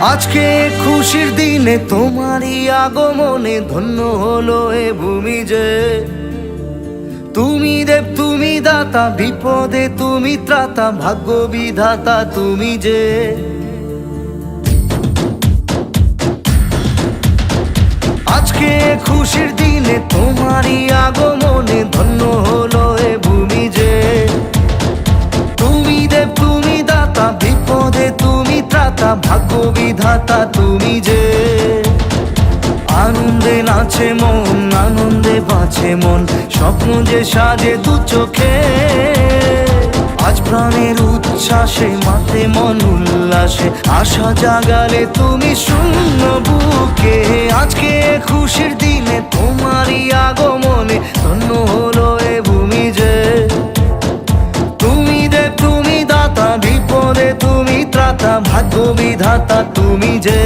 আজকে খুশির দিনে তোমারই আগমনে ধন্য হলো এ ভূমি যে। তুমি দেব তুমি দাতা, বিপদে তুমি ত্রাতা, ভাগ্য বিধাতা তুমি যে। আজকে খুশির দিনে তোমারই আগমনে ধন্য হলো এ ভূমি যে। তুমি দেব তুমি দাতা, বিপদে তুমি ত্রাতা, ভাগ্য বিধাতা তুমি যে। আনন্দে নাচে মন, আনন্দে বাঁচে মন, স্বপ্ন যে সাজে দু চোখে। আজ প্রাণের উচ্ছ্বাসে মাতে মন উল্লাসে, আশা জাগালে তুমি শূন্য বুকে। আজকে খুশির দিনে তোমারই আগমনে ধন্য হলো এ ভূমি যে। তুমি দেব তুমি দাতা, বিপদে তুমি ত্রাতা, ভাগ্য বিধাতা তুমি যে।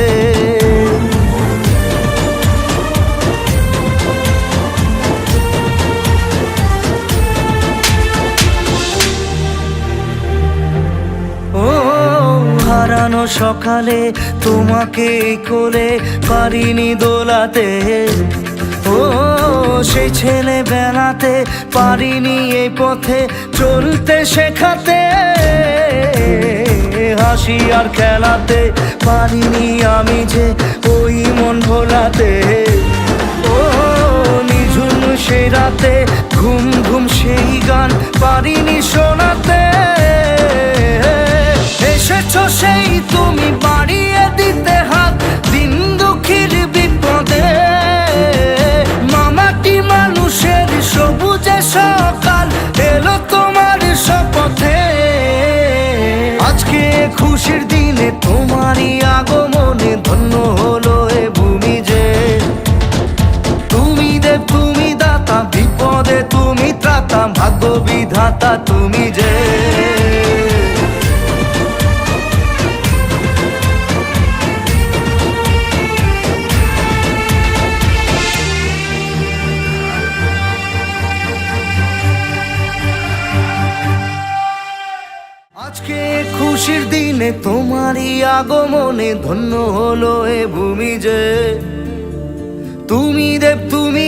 হারানো সকালে তোমাকে কোলে পারিনি দোলাতে, ও সেই ছেলে বেলাতে পারিনি এই পথে চলতে শেখাতে। হাসি আর খেলাতে পারিনি আমি যে ওই মন ভোলাতে। ও নিঝুম সেই রাতে ঘুম ঘুম সেই গান পারিনি শোনাতে। এসেছো সেই তুমি বাড়িয়ে দিতে হাত দিন দুঃখীর বিপদে। মামাটি মানুষের সবুজে সকাল এলো তোমার শপথে। আজকে খুশির দিনে তোমারই আগমনে ধন্য হলো এ ভূমি যে। তুমি দেব তুমি দাতা, বিপদে তুমি ত্রাতা, ভাগ্য বিধাতা তুমি যে। আজকে খুশির দিনে তোমারই আগমনে ধন্য হলো এ ভূমি যে। তুমি দেব তুমি